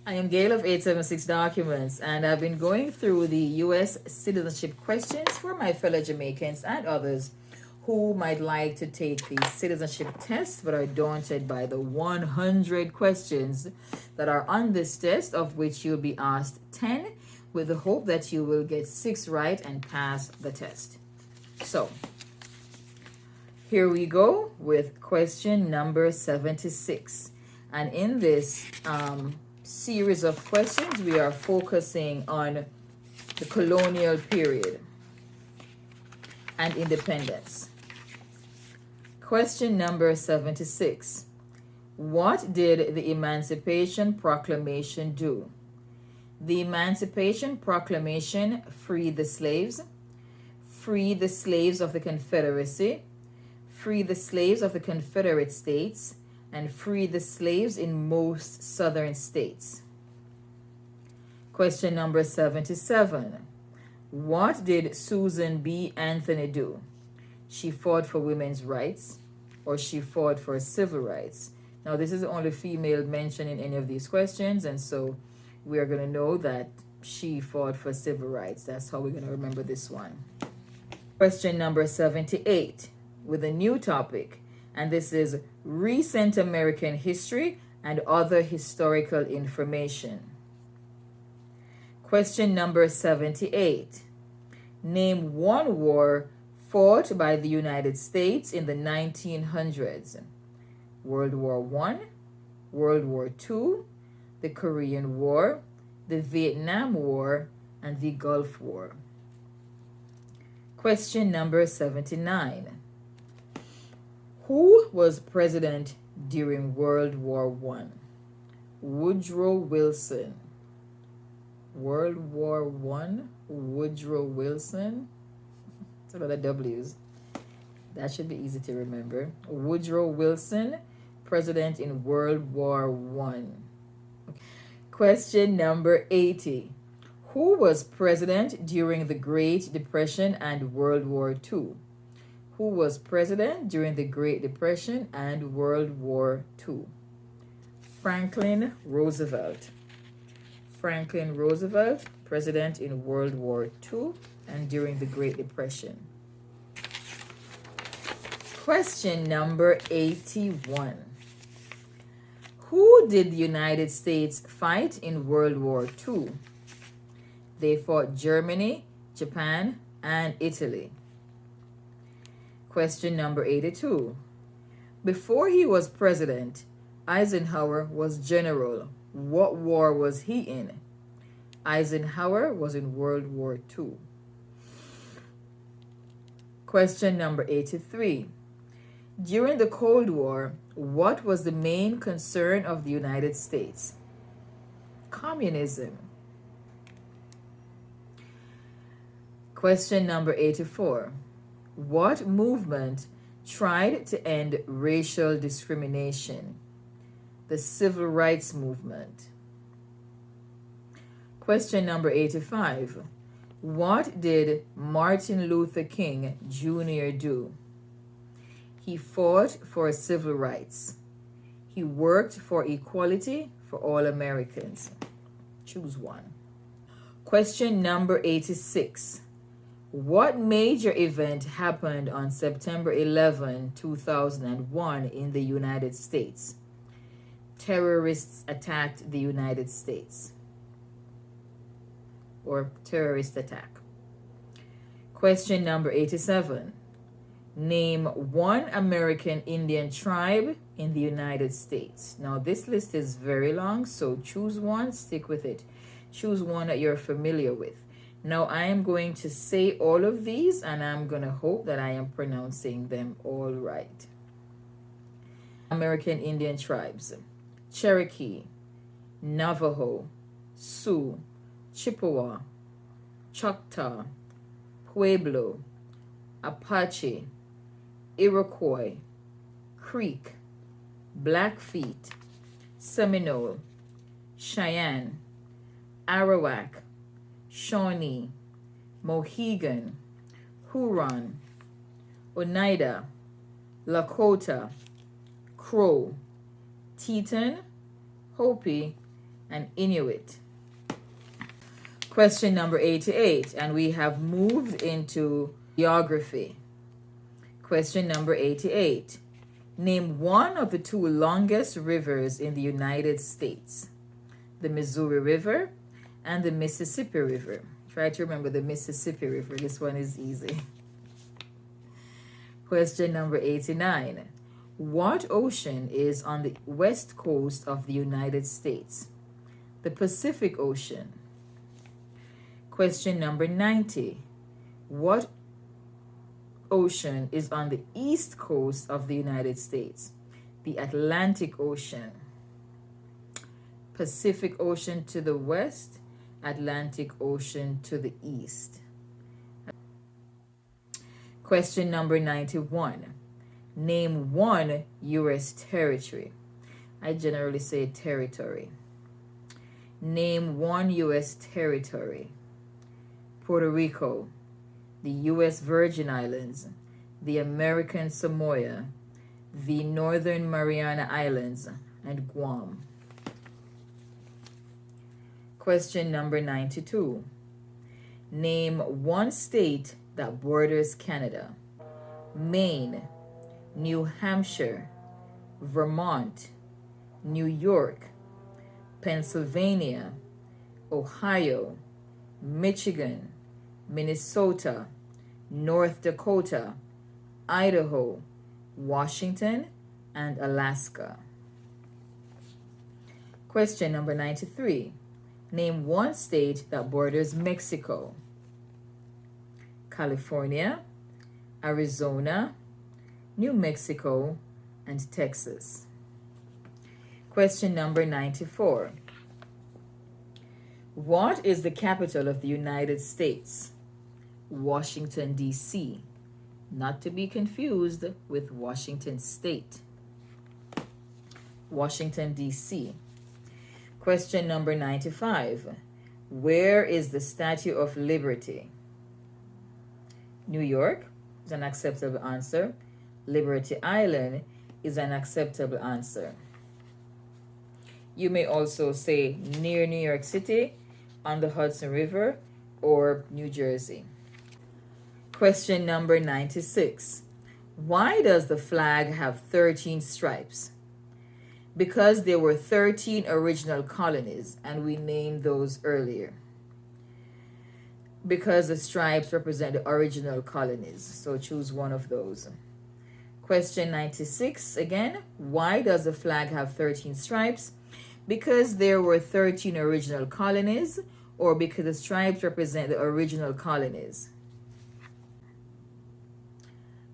I am Gail of 876 Documents, and I've been going through the U.S. citizenship questions for my fellow Jamaicans and others who might like to take the citizenship test but are daunted by the 100 questions that are on this test, of which you'll be asked 10, with the hope that you will get 6 right and pass the test. So, here we go with question number 76. And in this series of questions, we are focusing on the colonial period and independence. Question number 76. What did the Emancipation Proclamation do? The Emancipation Proclamation freed the slaves of the Confederacy, freed the slaves of the Confederate States, and free the slaves in most southern states. Question number 77. What did Susan B. Anthony do? She fought for women's rights, or she fought for civil rights. Now, this is the only female mentioned in any of these questions, and so we are going to know that she fought for civil rights. That's how we're going to remember this one. Question number 78 with a new topic, and this is recent American history and other historical information. Question number 78. Name one war fought by the United States in the 1900s. World War I, World War II, the Korean War, the Vietnam War, and the Gulf War. Question number 79. Who was president during World War I? Woodrow Wilson. World War I, Woodrow Wilson. It's a lot of W's. That should be easy to remember. Woodrow Wilson, president in World War I. Question number 80. Who was president during the Great Depression and World War II? Who was president during the Great Depression and World War II? Franklin Roosevelt. Franklin Roosevelt, president in World War II and during the Great Depression. Question number 81. Who did the United States fight in World War II? They fought Germany, Japan, and Italy. Question number 82. Before he was president, Eisenhower was general. What war was he in? Eisenhower was in World War II. Question number 83. During the Cold War, what was the main concern of the United States? Communism. Question number 84. What movement tried to end racial discrimination? The Civil Rights Movement. Question number 85. What did Martin Luther King Jr. do? He fought for civil rights. He worked for equality for all Americans. Choose one. Question number 86. What major event happened on September 11, 2001 in the United States? Terrorists attacked the United States. Or terrorist attack. Question number 87. Name one American Indian tribe in the United States. Now this list is very long, so choose one, stick with it. Choose one that you're familiar with. Now I am going to say all of these and I'm going to hope that I am pronouncing them all right. American Indian tribes. Cherokee, Navajo, Sioux, Chippewa, Choctaw, Pueblo, Apache, Iroquois, Creek, Blackfeet, Seminole, Cheyenne, Arawak, Shawnee, Mohegan, Huron, Oneida, Lakota, Crow, Teton, Hopi, and Inuit. Question number 88, and we have moved into geography. Question number 88. Name one of the two longest rivers in the United States. The Missouri River and the Mississippi River. Try to remember the Mississippi River. This one is easy. Question number 89. What ocean is on the west coast of the United States? The Pacific Ocean. Question number 90. What ocean is on the east coast of the United States? The Atlantic Ocean. Pacific Ocean to the west, Atlantic Ocean to the east. Question number 91. Name one U.S. territory. I generally say territory. Name one U.S. territory. Puerto Rico, the U.S. Virgin Islands, the American Samoa, the Northern Mariana Islands, and Guam. Question number 92. Name one state that borders Canada. Maine, New Hampshire, Vermont, New York, Pennsylvania, Ohio, Michigan, Minnesota, North Dakota, Idaho, Washington, and Alaska. Question number 93. Name one state that borders Mexico. California, Arizona, New Mexico, and Texas. Question number 94. What is the capital of the United States? Washington, D.C., not to be confused with Washington State. Washington, D.C. Question number 95. Where is the Statue of Liberty? New York is an acceptable answer. Liberty Island is an acceptable answer. You may also say near New York City, on the Hudson River, or New Jersey. Question number 96. Why does the flag have 13 stripes? Because there were 13 original colonies, and we named those earlier. Because the stripes represent the original colonies, so choose one of those. Question 96 again. Why does the flag have 13 stripes? Because there were 13 original colonies, or because the stripes represent the original colonies.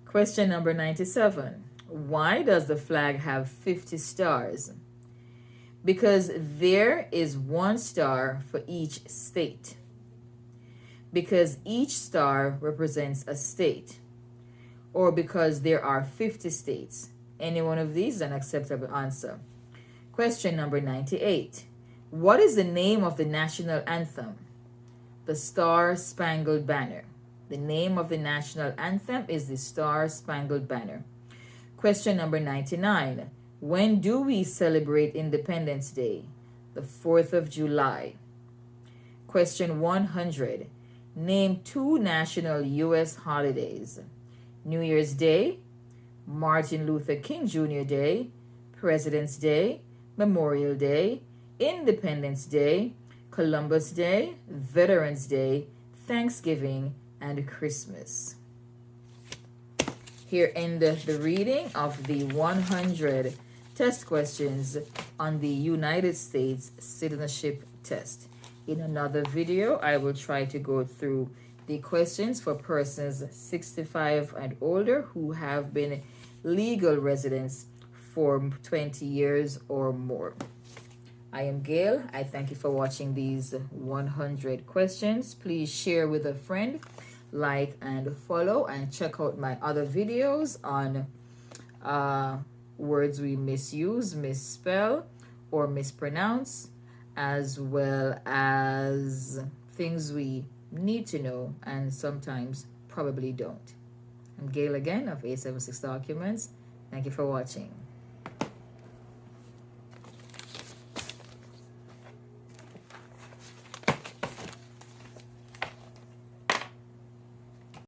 Question number 97. Why does the flag have 50 stars? Because there is one star for each state. Because each star represents a state. Or because there are 50 states. Any one of these is an acceptable answer. Question number 98. What is the name of the national anthem? The Star-Spangled Banner. The name of the national anthem is the Star-Spangled Banner. Question number 99. When do we celebrate Independence Day? The 4th of July. Question 100. Name two national U.S. holidays. New Year's Day, Martin Luther King Jr. Day, President's Day, Memorial Day, Independence Day, Columbus Day, Veterans Day, Thanksgiving, and Christmas. Here endeth the reading of the 100 test questions on the United States Citizenship Test. In another video, I will try to go through the questions for persons 65 and older who have been legal residents for 20 years or more. I am Gail. I thank you for watching these 100 questions. Please share with a friend, like and follow, and check out my other videos on words we misuse, misspell, or mispronounce, as well as things we need to know and sometimes probably don't. I'm Gail again of 876 Documents. Thank you for watching.